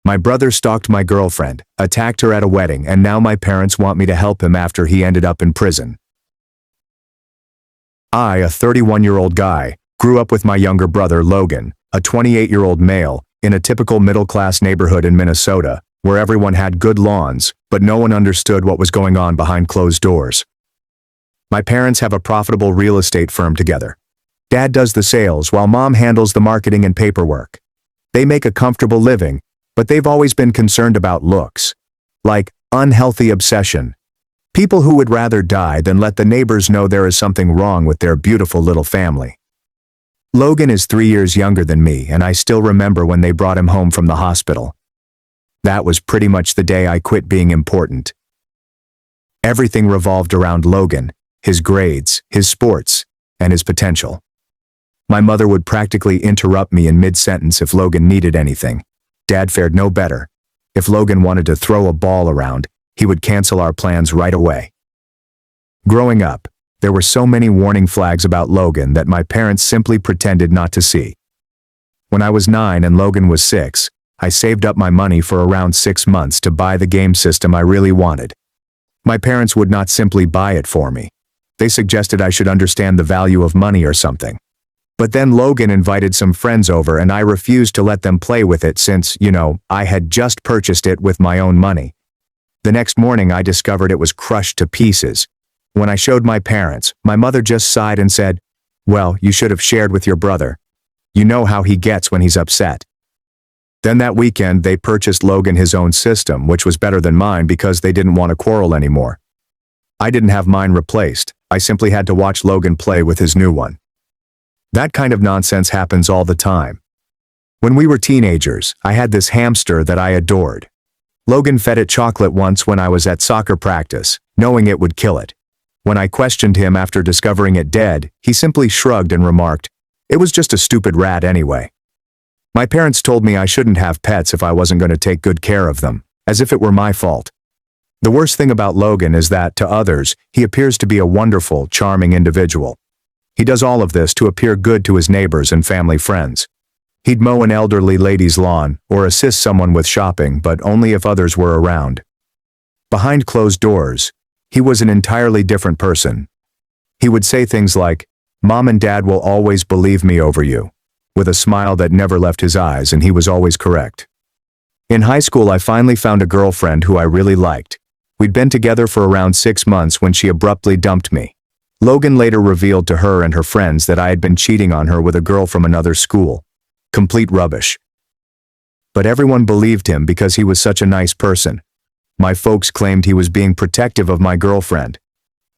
My brother stalked my girlfriend, attacked her at a wedding, and now my parents want me to help him after he ended up in prison. I, a 31-year-old guy, grew up with my younger brother Logan, a 28-year-old male, in a typical middle-class neighborhood in Minnesota, where everyone had good lawns, but no one understood what was going on behind closed doors. My parents have a profitable real estate firm together. Dad does the sales while Mom handles the marketing and paperwork. They make a comfortable living, but they've always been concerned about looks. Like unhealthy obsession. People who would rather die than let the neighbors know there is something wrong with their beautiful little family. Logan is 3 years younger than me, and I still remember when they brought him home from the hospital. That was pretty much the day I quit being important. Everything revolved around Logan, his grades, his sports, and his potential. My mother would practically interrupt me in mid-sentence if Logan needed anything. Dad fared no better. If Logan wanted to throw a ball around, he would cancel our plans right away. Growing up, there were so many warning flags about Logan that my parents simply pretended not to see. When I was 9 and Logan was 6, I saved up my money for around 6 months to buy the game system I really wanted. My parents would not simply buy it for me. They suggested I should understand the value of money or something. But then Logan invited some friends over and I refused to let them play with it since, I had just purchased it with my own money. The next morning I discovered it was crushed to pieces. When I showed my parents, my mother just sighed and said, "Well, you should have shared with your brother. You know how he gets when he's upset." Then that weekend they purchased Logan his own system, which was better than mine because they didn't want to quarrel anymore. I didn't have mine replaced. I simply had to watch Logan play with his new one. That kind of nonsense happens all the time. When we were teenagers, I had this hamster that I adored. Logan fed it chocolate once when I was at soccer practice, knowing it would kill it. When I questioned him after discovering it dead, he simply shrugged and remarked, "It was just a stupid rat anyway." My parents told me I shouldn't have pets if I wasn't going to take good care of them, as if it were my fault. The worst thing about Logan is that, to others, he appears to be a wonderful, charming individual. He does all of this to appear good to his neighbors and family friends. He'd mow an elderly lady's lawn or assist someone with shopping, but only if others were around. Behind closed doors, he was an entirely different person. He would say things like, "Mom and Dad will always believe me over you," with a smile that never left his eyes, and he was always correct. In high school, I finally found a girlfriend who I really liked. We'd been together for around 6 months when she abruptly dumped me. Logan later revealed to her and her friends that I had been cheating on her with a girl from another school. Complete rubbish. But everyone believed him because he was such a nice person. My folks claimed he was being protective of my girlfriend.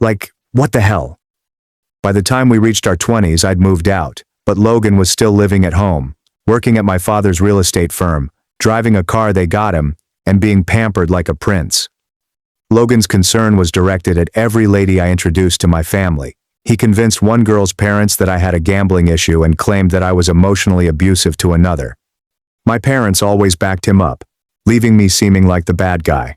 Like, what the hell? By the time we reached our 20s, I'd moved out, but Logan was still living at home, working at my father's real estate firm, driving a car they got him, and being pampered like a prince. Logan's concern was directed at every lady I introduced to my family. He convinced one girl's parents that I had a gambling issue and claimed that I was emotionally abusive to another. My parents always backed him up, leaving me seeming like the bad guy.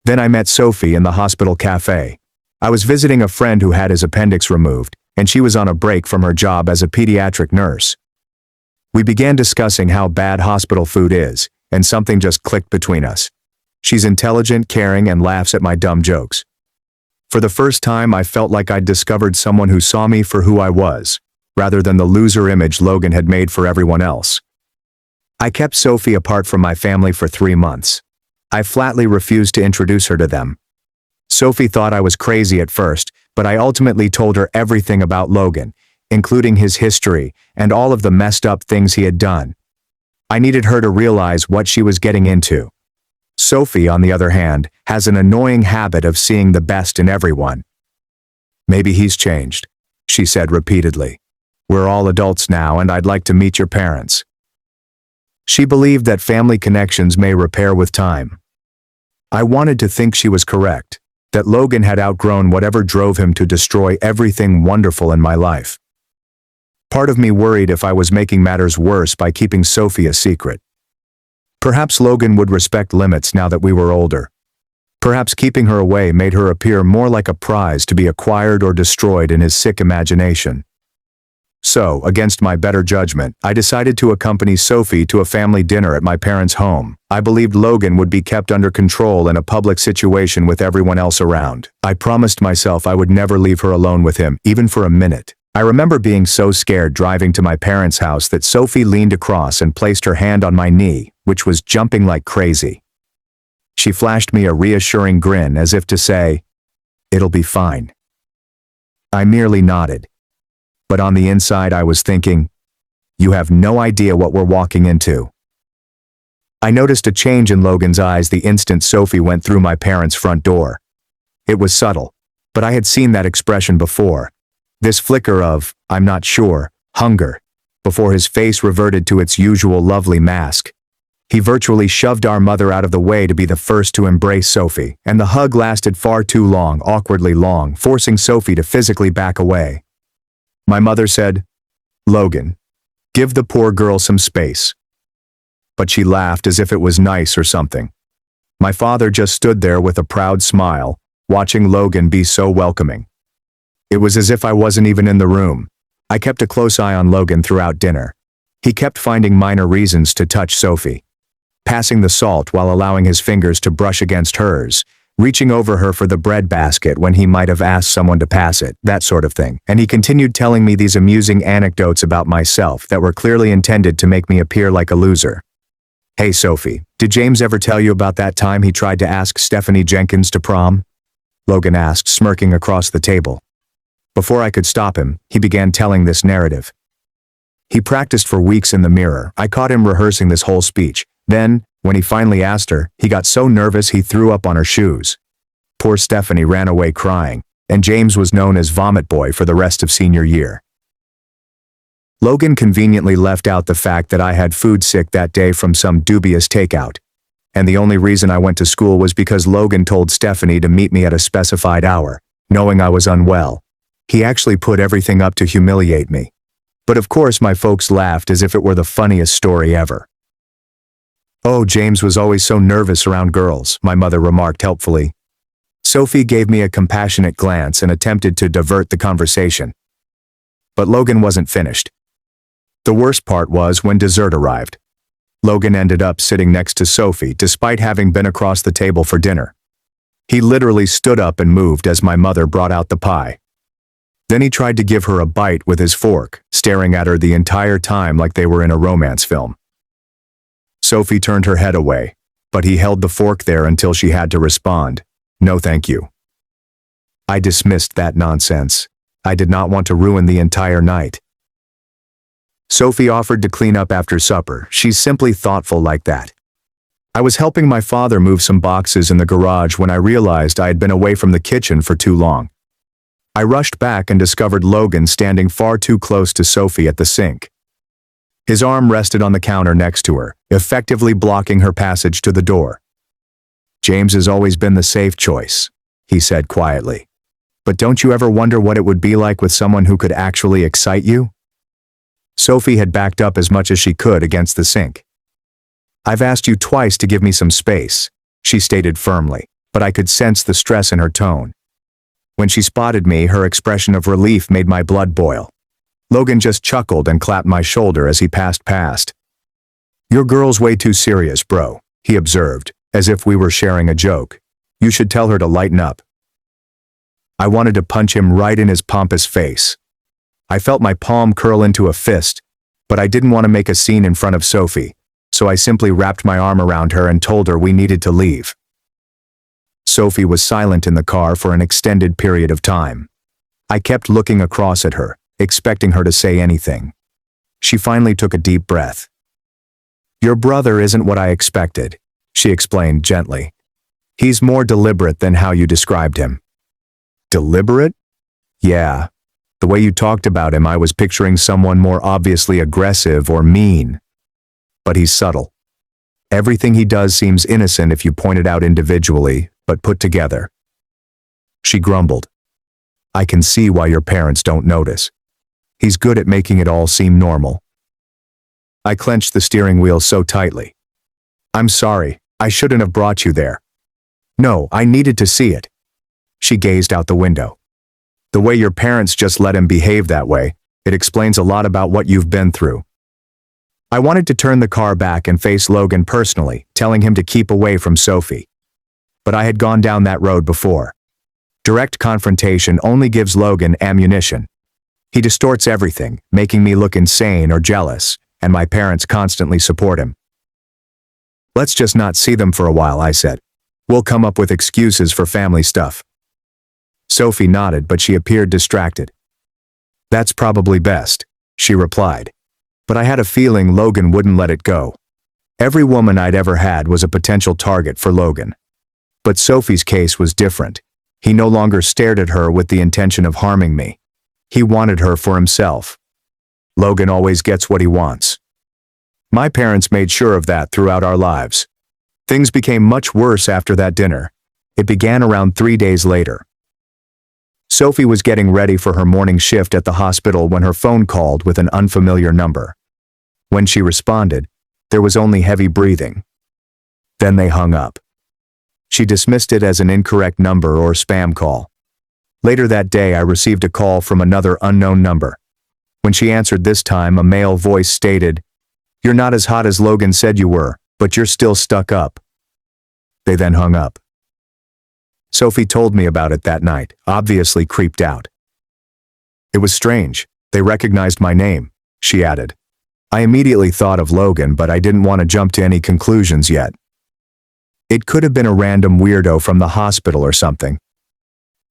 Then I met Sophie in the hospital cafe. I was visiting a friend who had his appendix removed, and she was on a break from her job as a pediatric nurse. We began discussing how bad hospital food is, and something just clicked between us. She's intelligent, caring, and laughs at my dumb jokes. For the first time, I felt like I'd discovered someone who saw me for who I was, rather than the loser image Logan had made for everyone else. I kept Sophie apart from my family for 3 months. I flatly refused to introduce her to them. Sophie thought I was crazy at first, but I ultimately told her everything about Logan, including his history and all of the messed up things he had done. I needed her to realize what she was getting into. Sophie, on the other hand, has an annoying habit of seeing the best in everyone. "Maybe he's changed," she said repeatedly. "We're all adults now, and I'd like to meet your parents." She believed that family connections may repair with time. I wanted to think she was correct, that Logan had outgrown whatever drove him to destroy everything wonderful in my life. Part of me worried if I was making matters worse by keeping Sophie a secret. Perhaps Logan would respect limits now that we were older. Perhaps keeping her away made her appear more like a prize to be acquired or destroyed in his sick imagination. So, against my better judgment, I decided to accompany Sophie to a family dinner at my parents' home. I believed Logan would be kept under control in a public situation with everyone else around. I promised myself I would never leave her alone with him, even for a minute. I remember being so scared driving to my parents' house that Sophie leaned across and placed her hand on my knee, which was jumping like crazy. She flashed me a reassuring grin as if to say, "It'll be fine." I merely nodded. But on the inside I was thinking, you have no idea what we're walking into. I noticed a change in Logan's eyes the instant Sophie went through my parents' front door. It was subtle, but I had seen that expression before. This flicker of, I'm not sure, hunger, before his face reverted to its usual lovely mask. He virtually shoved our mother out of the way to be the first to embrace Sophie, and the hug lasted far too long, awkwardly long, forcing Sophie to physically back away. My mother said, "Logan, give the poor girl some space." But she laughed as if it was nice or something. My father just stood there with a proud smile, watching Logan be so welcoming. It was as if I wasn't even in the room. I kept a close eye on Logan throughout dinner. He kept finding minor reasons to touch Sophie. Passing the salt while allowing his fingers to brush against hers, reaching over her for the bread basket when he might have asked someone to pass it, that sort of thing. And he continued telling me these amusing anecdotes about myself that were clearly intended to make me appear like a loser. "Hey Sophie, did James ever tell you about that time he tried to ask Stephanie Jenkins to prom?" Logan asked, smirking across the table. Before I could stop him, he began telling this narrative. He practiced for weeks in the mirror. I caught him rehearsing this whole speech. Then, when he finally asked her, he got so nervous he threw up on her shoes. Poor Stephanie ran away crying, and James was known as Vomit Boy for the rest of senior year. Logan conveniently left out the fact that I had food sick that day from some dubious takeout. And the only reason I went to school was because Logan told Stephanie to meet me at a specified hour, knowing I was unwell. He actually put everything up to humiliate me. But of course my folks laughed as if it were the funniest story ever. "Oh, James was always so nervous around girls," my mother remarked helpfully. Sophie gave me a compassionate glance and attempted to divert the conversation. But Logan wasn't finished. The worst part was when dessert arrived. Logan ended up sitting next to Sophie despite having been across the table for dinner. He literally stood up and moved as my mother brought out the pie. Then he tried to give her a bite with his fork, staring at her the entire time like they were in a romance film. Sophie turned her head away, but he held the fork there until she had to respond, "No thank you." I dismissed that nonsense. I did not want to ruin the entire night. Sophie offered to clean up after supper. She's simply thoughtful like that. I was helping my father move some boxes in the garage when I realized I had been away from the kitchen for too long. I rushed back and discovered Logan standing far too close to Sophie at the sink. His arm rested on the counter next to her, effectively blocking her passage to the door. "James has always been the safe choice," he said quietly. "But don't you ever wonder what it would be like with someone who could actually excite you?" Sophie had backed up as much as she could against the sink. "I've asked you twice to give me some space," she stated firmly, but I could sense the stress in her tone. When she spotted me, her expression of relief made my blood boil. Logan just chuckled and clapped my shoulder as he passed past. "Your girl's way too serious, bro," he observed, as if we were sharing a joke. "You should tell her to lighten up." I wanted to punch him right in his pompous face. I felt my palm curl into a fist, but I didn't want to make a scene in front of Sophie, so I simply wrapped my arm around her and told her we needed to leave. Sophie was silent in the car for an extended period of time. I kept looking across at her, expecting her to say anything. She finally took a deep breath. "Your brother isn't what I expected," she explained gently. "He's more deliberate than how you described him." "Deliberate?" "Yeah. The way you talked about him, I was picturing someone more obviously aggressive or mean. But he's subtle. Everything he does seems innocent if you point it out individually, but put together." She grumbled. "I can see why your parents don't notice. He's good at making it all seem normal." I clenched the steering wheel so tightly. "I'm sorry, I shouldn't have brought you there." "No, I needed to see it." She gazed out the window. "The way your parents just let him behave that way, It explains a lot about what you've been through. I wanted to turn the car back and face Logan personally, telling him to keep away from Sophie. But I had gone down that road before. Direct confrontation only gives Logan ammunition. He distorts everything, making me look insane or jealous, and my parents constantly support him. Let's just not see them for a while, I said. We'll come up with excuses for family stuff. Sophie nodded, but she appeared distracted. That's probably best, she replied. But I had a feeling Logan wouldn't let it go. Every woman I'd ever had was a potential target for Logan. But Sophie's case was different. He no longer stared at her with the intention of harming me. He wanted her for himself. Logan always gets what he wants. My parents made sure of that throughout our lives. Things became much worse after that dinner. It began around 3 days later. Sophie was getting ready for her morning shift at the hospital when her phone called with an unfamiliar number. When she responded, there was only heavy breathing. Then they hung up. She dismissed it as an incorrect number or spam call. Later that day, I received a call from another unknown number. When she answered this time, a male voice stated, "You're not as hot as Logan said you were, but you're still stuck up." They then hung up. Sophie told me about it that night, obviously creeped out. It was strange. They recognized my name, she added. I immediately thought of Logan, but I didn't want to jump to any conclusions yet. It could have been a random weirdo from the hospital or something.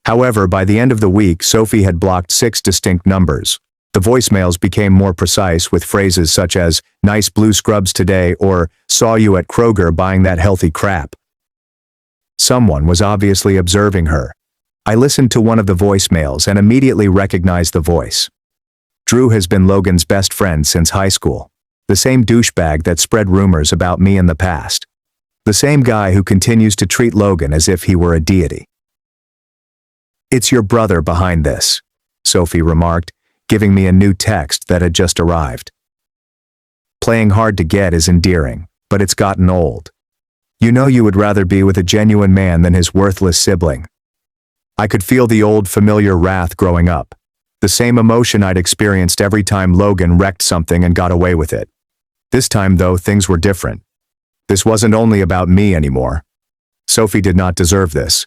However, by the end of the week, Sophie had blocked 6 distinct numbers. The voicemails became more precise with phrases such as, "Nice blue scrubs today," or "Saw you at Kroger buying that healthy crap." Someone was obviously observing her. I listened to one of the voicemails and immediately recognized the voice. Drew has been Logan's best friend since high school. The same douchebag that spread rumors about me in the past. The same guy who continues to treat Logan as if he were a deity. "It's your brother behind this," Sophie remarked, giving me a new text that had just arrived. "Playing hard to get is endearing, but it's gotten old. You know you would rather be with a genuine man than his worthless sibling." I could feel the old familiar wrath growing up. The same emotion I'd experienced every time Logan wrecked something and got away with it. This time, though, things were different. This wasn't only about me anymore. Sophie did not deserve this.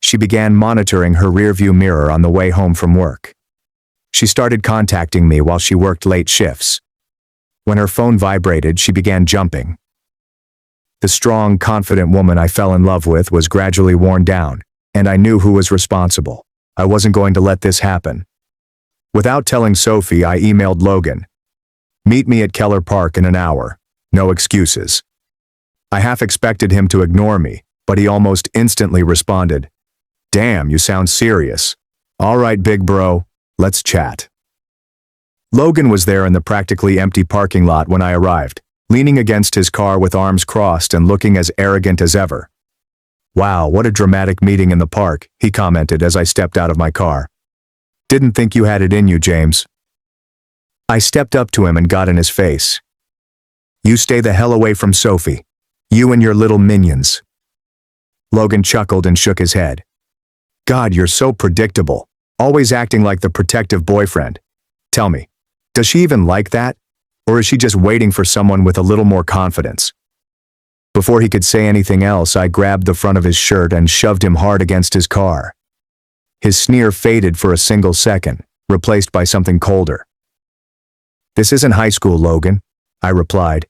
She began monitoring her rearview mirror on the way home from work. She started contacting me while she worked late shifts. When her phone vibrated, she began jumping. The strong, confident woman I fell in love with was gradually worn down, and I knew who was responsible. I wasn't going to let this happen. Without telling Sophie, I emailed Logan. "Meet me at Keller Park in an hour. No excuses." I half expected him to ignore me, but he almost instantly responded, "Damn, you sound serious. All right, big bro, let's chat." Logan was there in the practically empty parking lot when I arrived, leaning against his car with arms crossed and looking as arrogant as ever. "Wow, what a dramatic meeting in the park," he commented as I stepped out of my car. "Didn't think you had it in you, James." I stepped up to him and got in his face. "You stay the hell away from Sophie. You and your little minions." Logan chuckled and shook his head. "God, you're so predictable, always acting like the protective boyfriend. Tell me, does she even like that? Or is she just waiting for someone with a little more confidence?" Before he could say anything else, I grabbed the front of his shirt and shoved him hard against his car. His sneer faded for a single second, replaced by something colder. "This isn't high school, Logan," I replied.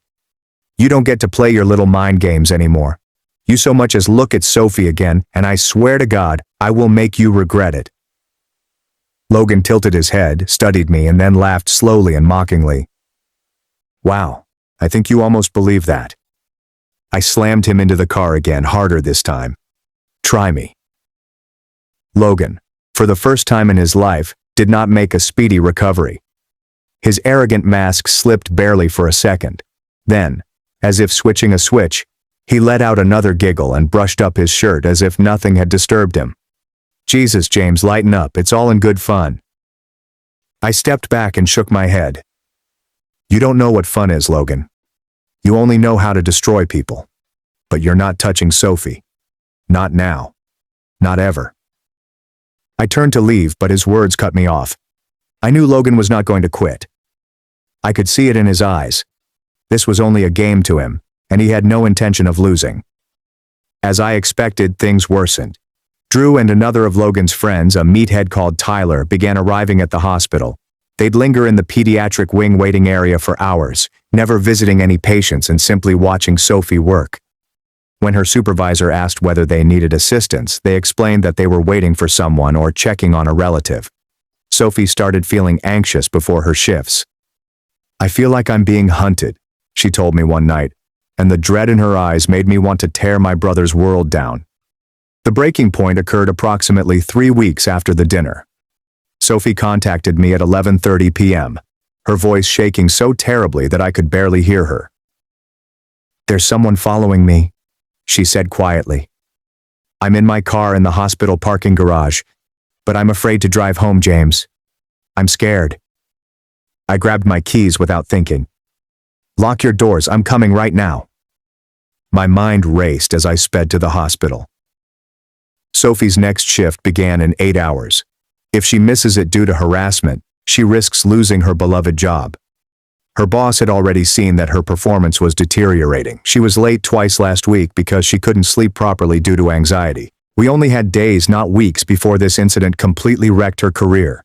"You don't get to play your little mind games anymore. You so much as look at Sophie again, and I swear to God, I will make you regret it." Logan tilted his head, studied me, and then laughed slowly and mockingly. "Wow, I think you almost believe that." I slammed him into the car again, harder this time. "Try me." Logan, for the first time in his life, did not make a speedy recovery. His arrogant mask slipped barely for a second. Then, as if switching a switch, he let out another giggle and brushed up his shirt as if nothing had disturbed him. "Jesus, James, lighten up, it's all in good fun." I stepped back and shook my head. "You don't know what fun is, Logan. You only know how to destroy people. But you're not touching Sophie. Not now. Not ever." I turned to leave, but his words cut me off. I knew Logan was not going to quit. I could see it in his eyes. This was only a game to him, and he had no intention of losing. As I expected, things worsened. Drew and another of Logan's friends, a meathead called Tyler, began arriving at the hospital. They'd linger in the pediatric wing waiting area for hours, never visiting any patients and simply watching Sophie work. When her supervisor asked whether they needed assistance, they explained that they were waiting for someone or checking on a relative. Sophie started feeling anxious before her shifts. "I feel like I'm being hunted," she told me one night, and the dread in her eyes made me want to tear my brother's world down. The breaking point occurred approximately 3 weeks after the dinner. Sophie contacted me at 11:30 p.m., her voice shaking so terribly that I could barely hear her. "There's someone following me," she said quietly. "I'm in my car in the hospital parking garage, but I'm afraid to drive home, James. I'm scared." I grabbed my keys without thinking. "Lock your doors, I'm coming right now." My mind raced as I sped to the hospital. Sophie's next shift began in 8 hours. If she misses it due to harassment, she risks losing her beloved job. Her boss had already seen that her performance was deteriorating. She was late twice last week because she couldn't sleep properly due to anxiety. We only had days, not weeks, before this incident completely wrecked her career.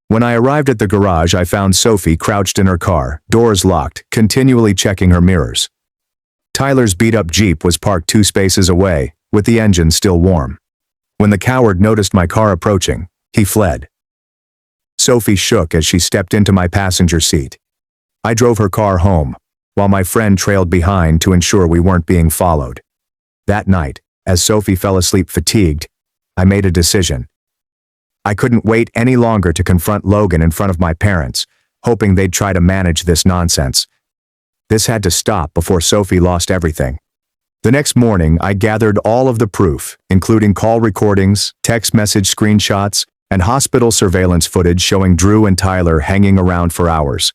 When I arrived at the garage, I found Sophie crouched in her car, doors locked, continually checking her mirrors. Tyler's beat-up Jeep was parked 2 spaces away, with the engine still warm. When the coward noticed my car approaching, he fled. Sophie shook as she stepped into my passenger seat. I drove her car home, while my friend trailed behind to ensure we weren't being followed. That night, as Sophie fell asleep fatigued, I made a decision. I couldn't wait any longer to confront Logan in front of my parents, hoping they'd try to manage this nonsense. This had to stop before Sophie lost everything. The next morning, I gathered all of the proof, including call recordings, text message screenshots, and hospital surveillance footage showing Drew and Tyler hanging around for hours.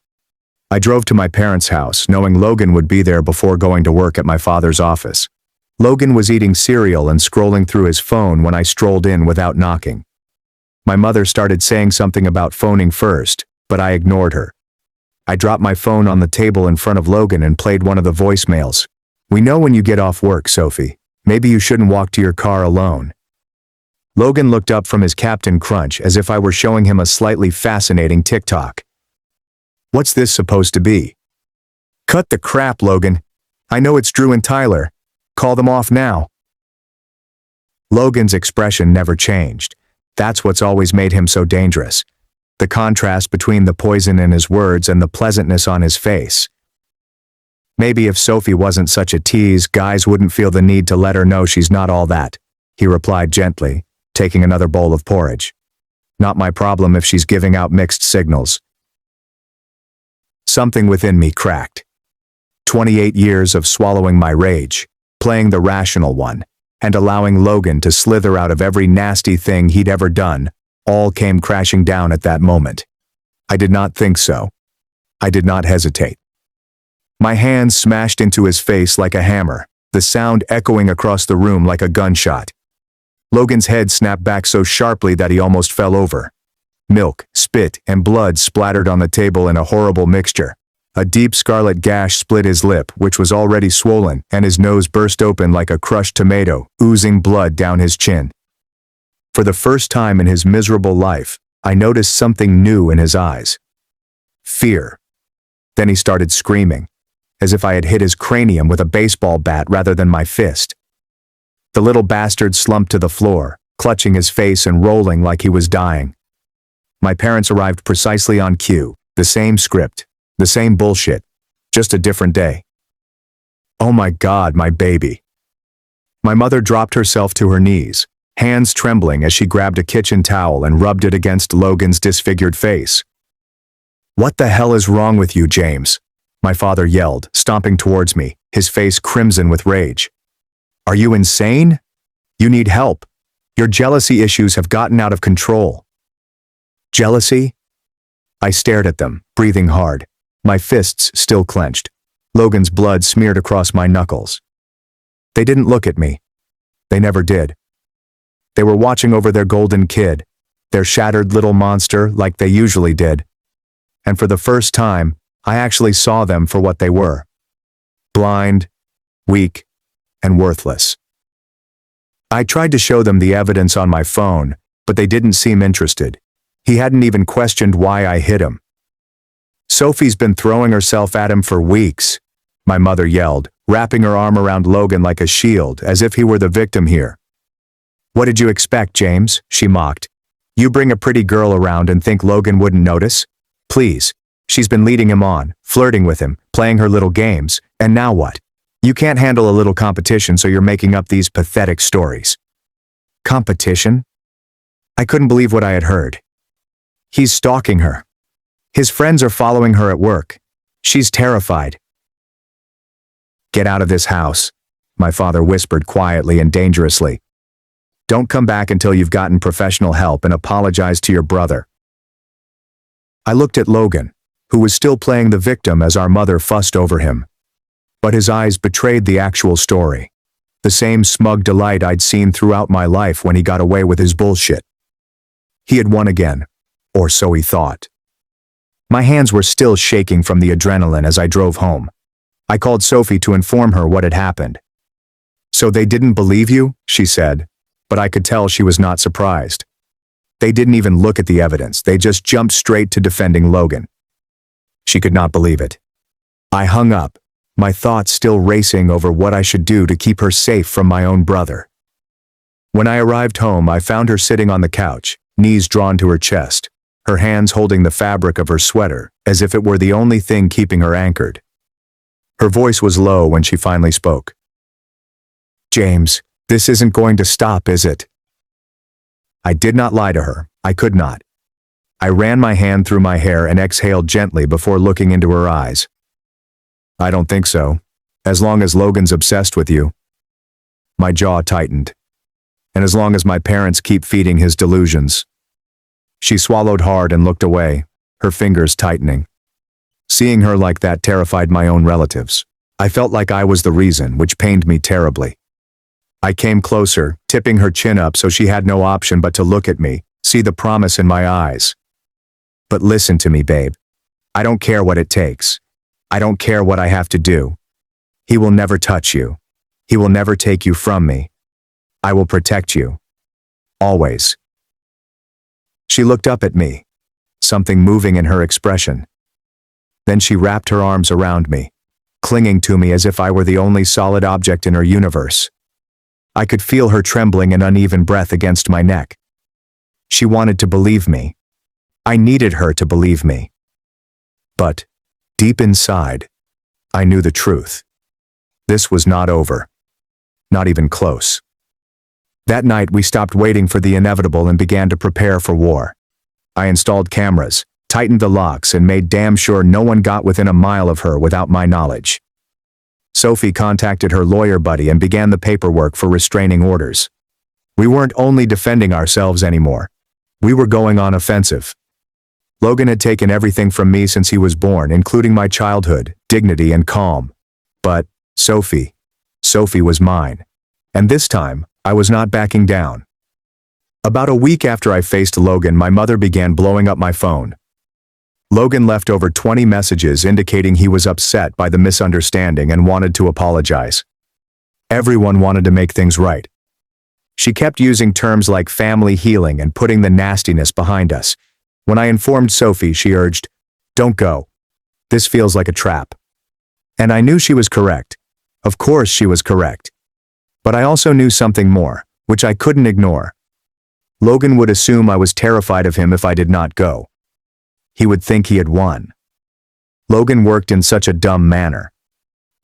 I drove to my parents' house, knowing Logan would be there before going to work at my father's office. Logan was eating cereal and scrolling through his phone when I strolled in without knocking. My mother started saying something about phoning first, but I ignored her. I dropped my phone on the table in front of Logan and played one of the voicemails. "We know when you get off work, Sophie. Maybe you shouldn't walk to your car alone." Logan looked up from his Captain Crunch as if I were showing him a slightly fascinating TikTok. "What's this supposed to be?" "Cut the crap, Logan. I know it's Drew and Tyler. Call them off now." Logan's expression never changed. That's what's always made him so dangerous. The contrast between the poison in his words and the pleasantness on his face. "Maybe if Sophie wasn't such a tease, guys wouldn't feel the need to let her know she's not all that," he replied gently, taking another bowl of porridge. "Not my problem if she's giving out mixed signals." Something within me cracked. 28 years of swallowing my rage, playing the rational one, and allowing Logan to slither out of every nasty thing he'd ever done, all came crashing down at that moment. I did not think so. I did not hesitate. My hand smashed into his face like a hammer, the sound echoing across the room like a gunshot. Logan's head snapped back so sharply that he almost fell over. Milk, spit, and blood splattered on the table in a horrible mixture. A deep scarlet gash split his lip, which was already swollen, and his nose burst open like a crushed tomato, oozing blood down his chin. For the first time in his miserable life, I noticed something new in his eyes. Fear. Then he started screaming, as if I had hit his cranium with a baseball bat rather than my fist. The little bastard slumped to the floor, clutching his face and rolling like he was dying. My parents arrived precisely on cue, the same script, the same bullshit, just a different day. "Oh my God, my baby." My mother dropped herself to her knees, hands trembling as she grabbed a kitchen towel and rubbed it against Logan's disfigured face. "What the hell is wrong with you, James?" my father yelled, stomping towards me, his face crimson with rage. "Are you insane? You need help. Your jealousy issues have gotten out of control." Jealousy? I stared at them, breathing hard, my fists still clenched. Logan's blood smeared across my knuckles. They didn't look at me. They never did. They were watching over their golden kid, their shattered little monster like they usually did. And for the first time, I actually saw them for what they were. Blind, weak, and worthless. I tried to show them the evidence on my phone, but they didn't seem interested. He hadn't even questioned why I hit him. "Sophie's been throwing herself at him for weeks," my mother yelled, wrapping her arm around Logan like a shield, as if he were the victim here. "What did you expect, James?" she mocked. "You bring a pretty girl around and think Logan wouldn't notice? Please. She's been leading him on, flirting with him, playing her little games, and now what? You can't handle a little competition, so you're making up these pathetic stories." Competition? I couldn't believe what I had heard. He's stalking her. His friends are following her at work. She's terrified. "Get out of this house," my father whispered quietly and dangerously. "Don't come back until you've gotten professional help and apologized to your brother." I looked at Logan, who was still playing the victim as our mother fussed over him. But his eyes betrayed the actual story. The same smug delight I'd seen throughout my life when he got away with his bullshit. He had won again, or so he thought. My hands were still shaking from the adrenaline as I drove home. I called Sophie to inform her what had happened. "So they didn't believe you?" she said, but I could tell she was not surprised. They didn't even look at the evidence, they just jumped straight to defending Logan. She could not believe it. I hung up, my thoughts still racing over what I should do to keep her safe from my own brother. When I arrived home, I found her sitting on the couch, knees drawn to her chest, her hands holding the fabric of her sweater, as if it were the only thing keeping her anchored. Her voice was low when she finally spoke. "James, this isn't going to stop, is it?" I did not lie to her, I could not. I ran my hand through my hair and exhaled gently before looking into her eyes. "I don't think so, as long as Logan's obsessed with you." My jaw tightened. "And as long as my parents keep feeding his delusions." She swallowed hard and looked away, her fingers tightening. Seeing her like that terrified my own relatives. I felt like I was the reason, which pained me terribly. I came closer, tipping her chin up so she had no option but to look at me, see the promise in my eyes. "But listen to me, babe. I don't care what it takes. I don't care what I have to do. He will never touch you. He will never take you from me. I will protect you. Always." She looked up at me, something moving in her expression. Then she wrapped her arms around me, clinging to me as if I were the only solid object in her universe. I could feel her trembling and uneven breath against my neck. She wanted to believe me. I needed her to believe me. But, deep inside, I knew the truth. This was not over. Not even close. That night we stopped waiting for the inevitable and began to prepare for war. I installed cameras, tightened the locks, and made damn sure no one got within a mile of her without my knowledge. Sophie contacted her lawyer buddy and began the paperwork for restraining orders. We weren't only defending ourselves anymore. We were going on offensive. Logan had taken everything from me since he was born, including my childhood, dignity, and calm. But, Sophie was mine. And this time, I was not backing down. About a week after I faced Logan, my mother began blowing up my phone. Logan left over 20 messages indicating he was upset by the misunderstanding and wanted to apologize. Everyone wanted to make things right. She kept using terms like family healing and putting the nastiness behind us. When I informed Sophie, she urged, "Don't go. This feels like a trap." And I knew she was correct. Of course she was correct. But I also knew something more, which I couldn't ignore. Logan would assume I was terrified of him if I did not go. He would think he had won. Logan worked in such a dumb manner.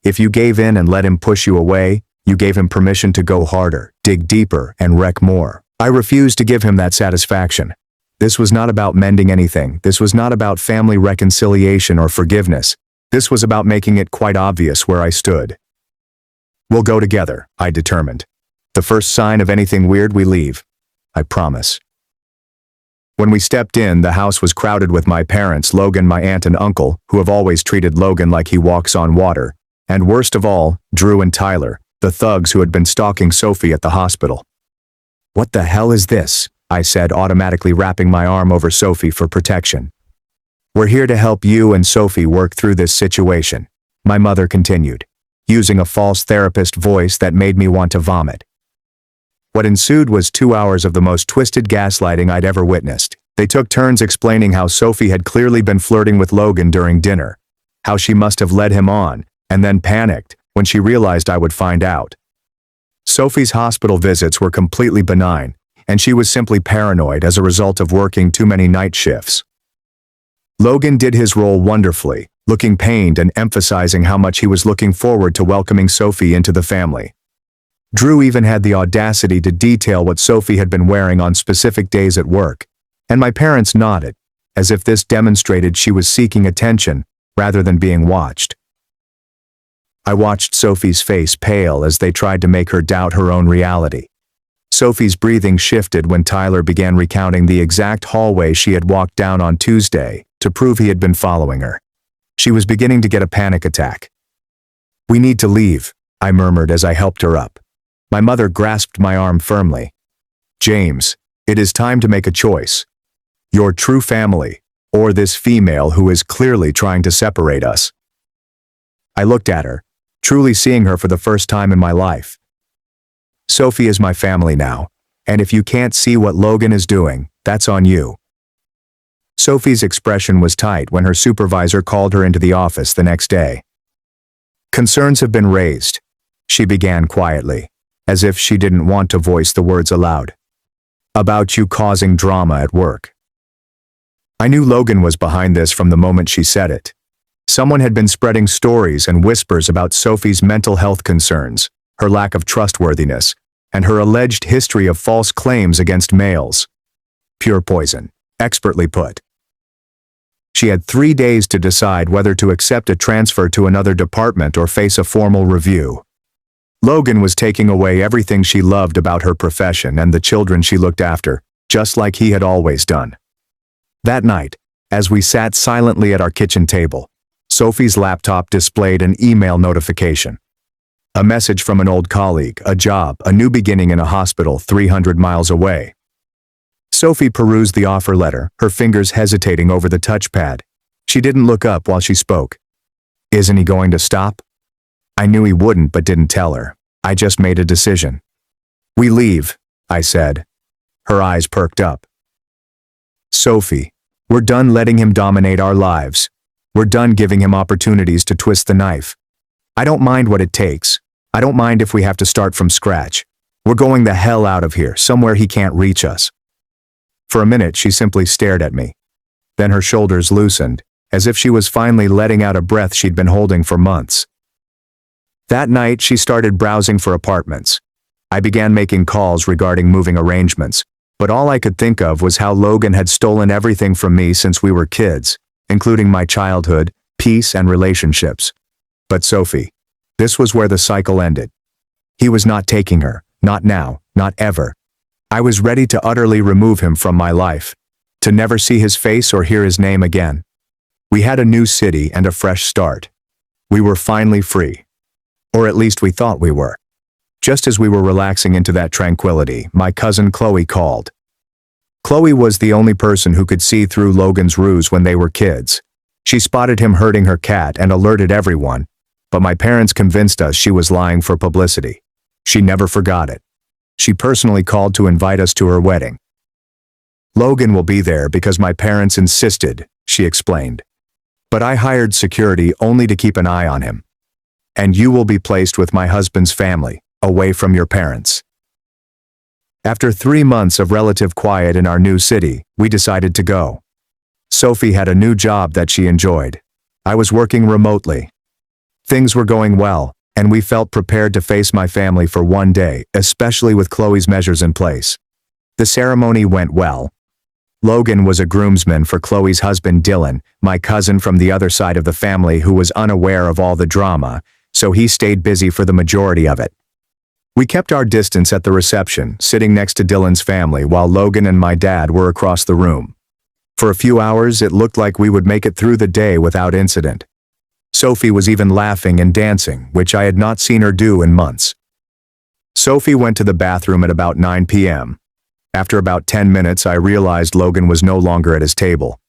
If you gave in and let him push you away, you gave him permission to go harder, dig deeper, and wreck more. I refused to give him that satisfaction. This was not about mending anything. This was not about family reconciliation or forgiveness. This was about making it quite obvious where I stood. "We'll go together," I determined. "The first sign of anything weird, we leave. I promise." When we stepped in, the house was crowded with my parents, Logan, my aunt, and uncle, who have always treated Logan like he walks on water, and worst of all, Drew and Tyler, the thugs who had been stalking Sophie at the hospital. "What the hell is this?" I said, automatically wrapping my arm over Sophie for protection. We're here to help you and Sophie work through this situation, my mother continued, using a false therapist voice that made me want to vomit. What ensued was 2 hours of the most twisted gaslighting I'd ever witnessed. They took turns explaining how Sophie had clearly been flirting with Logan during dinner, how she must have led him on, and then panicked when she realized I would find out. Sophie's hospital visits were completely benign, and she was simply paranoid as a result of working too many night shifts. Logan did his role wonderfully, looking pained and emphasizing how much he was looking forward to welcoming Sophie into the family. Drew even had the audacity to detail what Sophie had been wearing on specific days at work, and my parents nodded, as if this demonstrated she was seeking attention rather than being watched. I watched Sophie's face pale as they tried to make her doubt her own reality. Sophie's breathing shifted when Tyler began recounting the exact hallway she had walked down on Tuesday to prove he had been following her. She was beginning to get a panic attack. "We need to leave," I murmured as I helped her up. My mother grasped my arm firmly. "James, it is time to make a choice. Your true family, or this female who is clearly trying to separate us." I looked at her, truly seeing her for the first time in my life. "Sophie is my family now, and if you can't see what Logan is doing, that's on you." Sophie's expression was tight when her supervisor called her into the office the next day. "Concerns have been raised," she began quietly, as if she didn't want to voice the words aloud. "About you causing drama at work." I knew Logan was behind this from the moment she said it. Someone had been spreading stories and whispers about Sophie's mental health concerns, her lack of trustworthiness, and her alleged history of false claims against males. Pure poison, expertly put. She had 3 days to decide whether to accept a transfer to another department or face a formal review. Logan was taking away everything she loved about her profession and the children she looked after, just like he had always done. That night, as we sat silently at our kitchen table, Sophie's laptop displayed an email notification. A message from an old colleague, a job, a new beginning in a hospital 300 miles away. Sophie perused the offer letter, her fingers hesitating over the touchpad. She didn't look up while she spoke. "Isn't he going to stop?" I knew he wouldn't but didn't tell her. I just made a decision. "We leave," I said. Her eyes perked up. "Sophie, we're done letting him dominate our lives. We're done giving him opportunities to twist the knife. I don't mind what it takes. I don't mind if we have to start from scratch. We're going the hell out of here, somewhere he can't reach us." For a minute, she simply stared at me. Then her shoulders loosened, as if she was finally letting out a breath she'd been holding for months. That night, she started browsing for apartments. I began making calls regarding moving arrangements, but all I could think of was how Logan had stolen everything from me since we were kids, including my childhood, peace, and relationships. But Sophie, this was where the cycle ended. He was not taking her, not now, not ever. I was ready to utterly remove him from my life, to never see his face or hear his name again. We had a new city and a fresh start. We were finally free. Or at least we thought we were. Just as we were relaxing into that tranquility, my cousin Chloe called. Chloe was the only person who could see through Logan's ruse when they were kids. She spotted him hurting her cat and alerted everyone, but my parents convinced us she was lying for publicity. She never forgot it. She personally called to invite us to her wedding. "Logan will be there because my parents insisted," she explained. "But I hired security only to keep an eye on him. And you will be placed with my husband's family, away from your parents." After 3 months of relative quiet in our new city, we decided to go. Sophie had a new job that she enjoyed. I was working remotely. Things were going well, and we felt prepared to face my family for one day, especially with Chloe's measures in place. The ceremony went well. Logan was a groomsman for Chloe's husband Dylan, my cousin from the other side of the family who was unaware of all the drama, so he stayed busy for the majority of it. We kept our distance at the reception, sitting next to Dylan's family while Logan and my dad were across the room. For a few hours, it looked like we would make it through the day without incident. Sophie was even laughing and dancing, which I had not seen her do in months. Sophie went to the bathroom at about 9 p.m. After about 10 minutes, I realized Logan was no longer at his table.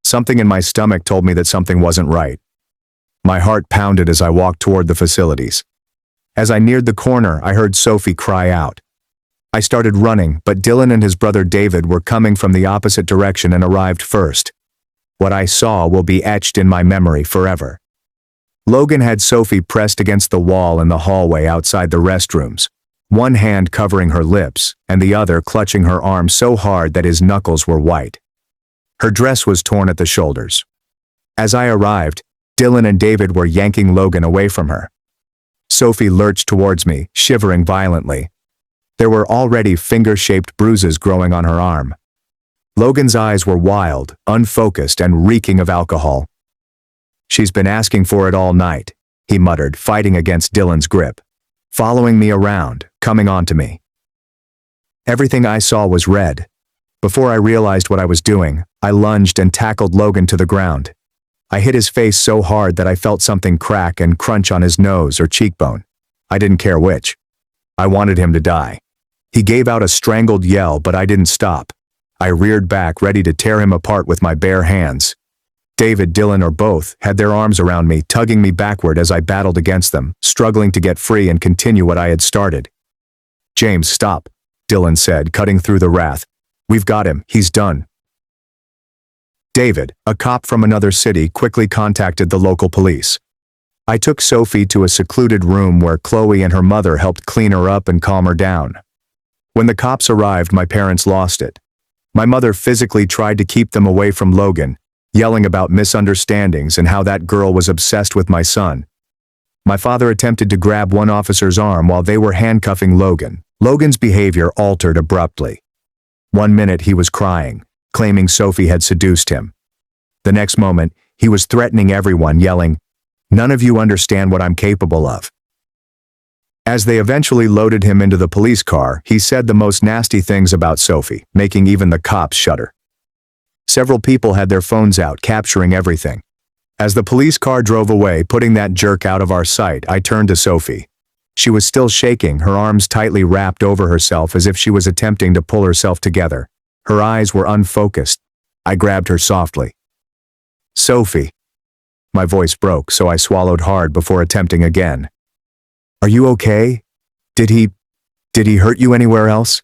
Something in my stomach told me that something wasn't right. My heart pounded as I walked toward the facilities. As I neared the corner, I heard Sophie cry out. I started running, but Dylan and his brother David were coming from the opposite direction and arrived first. What I saw will be etched in my memory forever. Logan had Sophie pressed against the wall in the hallway outside the restrooms, one hand covering her lips and the other clutching her arm so hard that his knuckles were white. Her dress was torn at the shoulders. As I arrived, Dylan and David were yanking Logan away from her. Sophie lurched towards me, shivering violently. There were already finger-shaped bruises growing on her arm. Logan's eyes were wild, unfocused, and reeking of alcohol. "She's been asking for it all night," he muttered, fighting against Dylan's grip. Following me around, coming onto me. Everything I saw was red. Before I realized what I was doing, I lunged and tackled Logan to the ground. I hit his face so hard that I felt something crack and crunch on his nose or cheekbone. I didn't care which. I wanted him to die. He gave out a strangled yell, but I didn't stop. I reared back, ready to tear him apart with my bare hands. David, Dylan, or both had their arms around me, tugging me backward as I battled against them, struggling to get free and continue what I had started. "James, stop," Dylan said, cutting through the wrath. "We've got him. He's done." David, a cop from another city, quickly contacted the local police. I took Sophie to a secluded room where Chloe and her mother helped clean her up and calm her down. When the cops arrived, my parents lost it. My mother physically tried to keep them away from Logan, yelling about misunderstandings and how that girl was obsessed with my son. My father attempted to grab one officer's arm while they were handcuffing Logan. Logan's behavior altered abruptly. One minute he was crying, claiming Sophie had seduced him. The next moment, he was threatening everyone, yelling, "None of you understand what I'm capable of." As they eventually loaded him into the police car, he said the most nasty things about Sophie, making even the cops shudder. Several people had their phones out, capturing everything. As the police car drove away, putting that jerk out of our sight, I turned to Sophie. She was still shaking, her arms tightly wrapped over herself as if she was attempting to pull herself together. Her eyes were unfocused. I grabbed her softly. "Sophie." My voice broke, so I swallowed hard before attempting again. "Are you okay? Did he hurt you anywhere else?"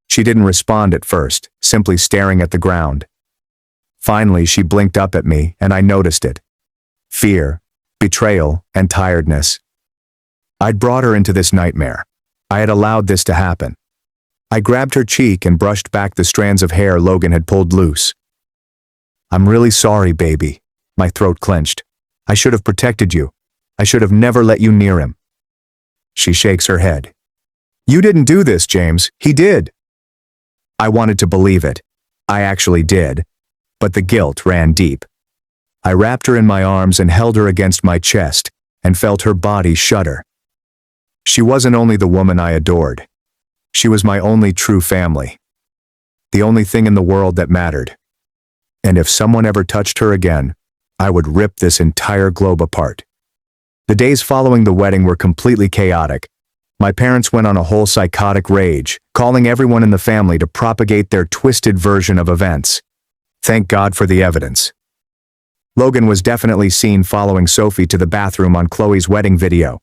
She didn't respond at first, simply staring at the ground. Finally, she blinked up at me, and I noticed it. Fear, betrayal, and tiredness. I'd brought her into this nightmare. I had allowed this to happen. I grabbed her cheek and brushed back the strands of hair Logan had pulled loose. "I'm really sorry, baby." My throat clenched. "I should have protected you. I should have never let you near him." She shakes her head. "You didn't do this, James. He did." I wanted to believe it. I actually did. But the guilt ran deep. I wrapped her in my arms and held her against my chest, and felt her body shudder. She wasn't only the woman I adored. She was my only true family. The only thing in the world that mattered. And if someone ever touched her again, I would rip this entire globe apart. The days following the wedding were completely chaotic. My parents went on a whole psychotic rage, calling everyone in the family to propagate their twisted version of events. Thank God for the evidence. Logan was definitely seen following Sophie to the bathroom on Chloe's wedding video.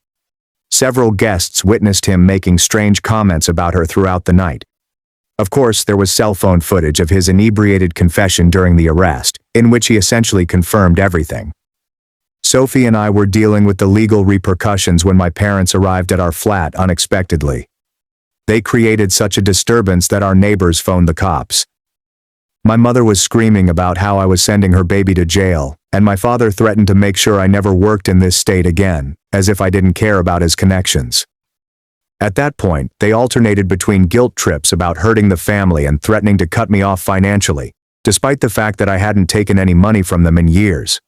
Several guests witnessed him making strange comments about her throughout the night. Of course, there was cell phone footage of his inebriated confession during the arrest, in which he essentially confirmed everything. Sophie and I were dealing with the legal repercussions when my parents arrived at our flat unexpectedly. They created such a disturbance that our neighbors phoned the cops. My mother was screaming about how I was sending her baby to jail, and my father threatened to make sure I never worked in this state again, as if I didn't care about his connections. At that point, they alternated between guilt trips about hurting the family and threatening to cut me off financially, despite the fact that I hadn't taken any money from them in years.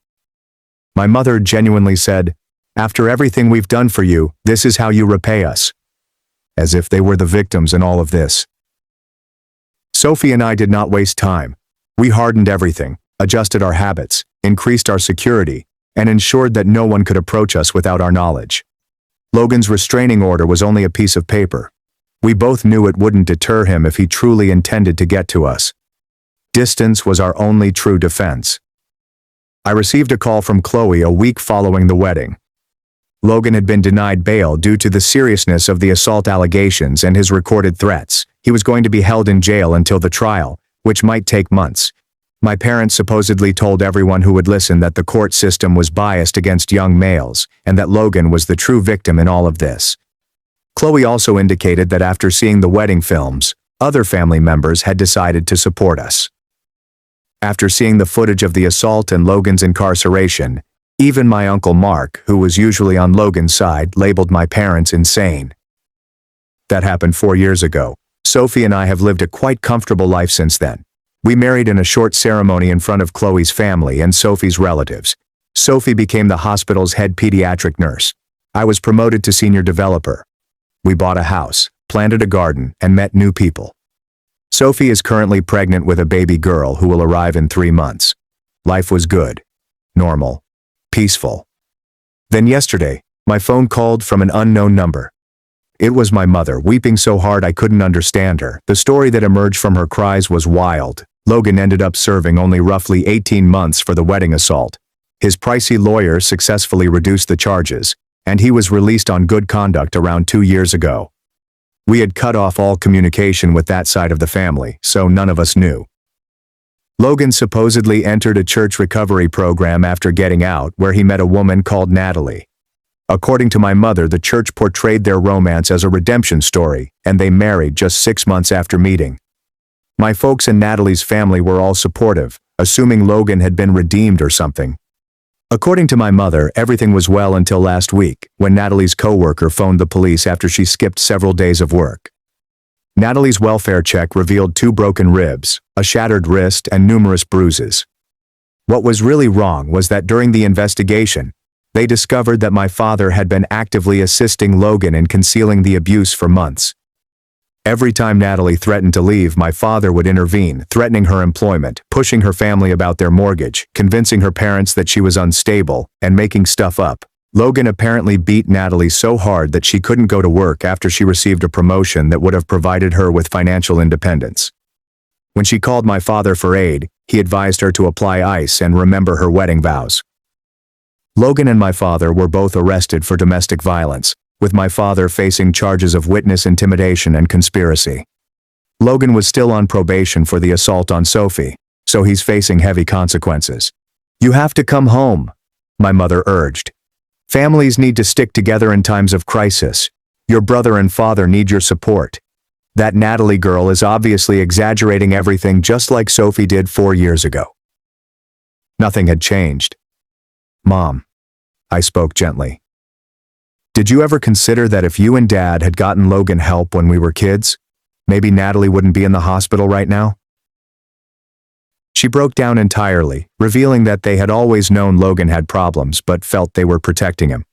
My mother genuinely said, "After everything we've done for you, this is how you repay us." As if they were the victims in all of this. Sophie and I did not waste time. We hardened everything, adjusted our habits, increased our security, and ensured that no one could approach us without our knowledge. Logan's restraining order was only a piece of paper. We both knew it wouldn't deter him if he truly intended to get to us. Distance was our only true defense. I received a call from Chloe a week following the wedding. Logan had been denied bail due to the seriousness of the assault allegations and his recorded threats. He was going to be held in jail until the trial, which might take months. My parents supposedly told everyone who would listen that the court system was biased against young males, and that Logan was the true victim in all of this. Chloe also indicated that after seeing the wedding films, other family members had decided to support us. After seeing the footage of the assault and Logan's incarceration, even my Uncle Mark, who was usually on Logan's side, labeled my parents insane. That happened 4 years ago. Sophie and I have lived a quite comfortable life since then. We married in a short ceremony in front of Chloe's family and Sophie's relatives. Sophie became the hospital's head pediatric nurse. I was promoted to senior developer. We bought a house, planted a garden, and met new people. Sophie is currently pregnant with a baby girl who will arrive in 3 months. Life was good, normal, peaceful. Then yesterday, my phone called from an unknown number. It was my mother, weeping so hard I couldn't understand her. The story that emerged from her cries was wild. Logan ended up serving only roughly 18 months for the wedding assault. His pricey lawyer successfully reduced the charges, and he was released on good conduct around 2 years ago. We had cut off all communication with that side of the family, so none of us knew. Logan supposedly entered a church recovery program after getting out, where he met a woman called Natalie. According to my mother, the church portrayed their romance as a redemption story, and they married just 6 months after meeting. My folks and Natalie's family were all supportive, assuming Logan had been redeemed or something. According to my mother, everything was well until last week, when Natalie's coworker phoned the police after she skipped several days of work. Natalie's welfare check revealed 2 broken ribs, a shattered wrist, and numerous bruises. What was really wrong was that during the investigation, they discovered that my father had been actively assisting Logan in concealing the abuse for months. Every time Natalie threatened to leave, my father would intervene, threatening her employment, pushing her family about their mortgage, convincing her parents that she was unstable, and making stuff up. Logan apparently beat Natalie so hard that she couldn't go to work after she received a promotion that would have provided her with financial independence. When she called my father for aid, he advised her to apply ice and remember her wedding vows. Logan and my father were both arrested for domestic violence, with my father facing charges of witness intimidation and conspiracy. Logan was still on probation for the assault on Sophie, so he's facing heavy consequences. "You have to come home," my mother urged. "Families need to stick together in times of crisis. Your brother and father need your support. That Natalie girl is obviously exaggerating everything just like Sophie did 4 years ago." Nothing had changed. "Mom," I spoke gently. "Did you ever consider that if you and Dad had gotten Logan help when we were kids, maybe Natalie wouldn't be in the hospital right now?" She broke down entirely, revealing that they had always known Logan had problems but felt they were protecting him.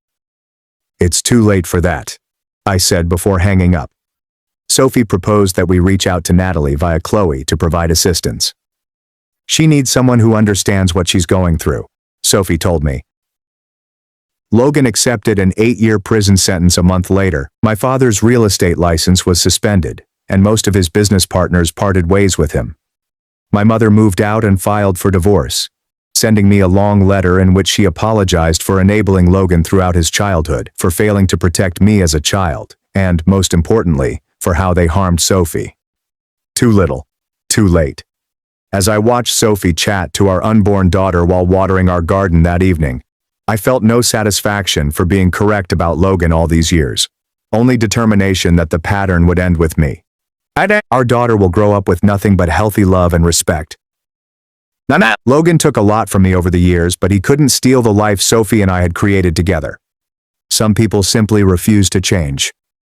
"It's too late for that," I said before hanging up. Sophie proposed that we reach out to Natalie via Chloe to provide assistance. "She needs someone who understands what she's going through," Sophie told me. Logan accepted an 8-year prison sentence a month later. My father's real estate license was suspended, and most of his business partners parted ways with him. My mother moved out and filed for divorce, sending me a long letter in which she apologized for enabling Logan throughout his childhood, for failing to protect me as a child, and, most importantly, for how they harmed Sophie. Too little, too late. As I watched Sophie chat to our unborn daughter while watering our garden that evening, I felt no satisfaction for being correct about Logan all these years. Only determination that the pattern would end with me. Our daughter will grow up with nothing but healthy love and respect. Logan took a lot from me over the years, but he couldn't steal the life Sophie and I had created together. Some people simply refuse to change.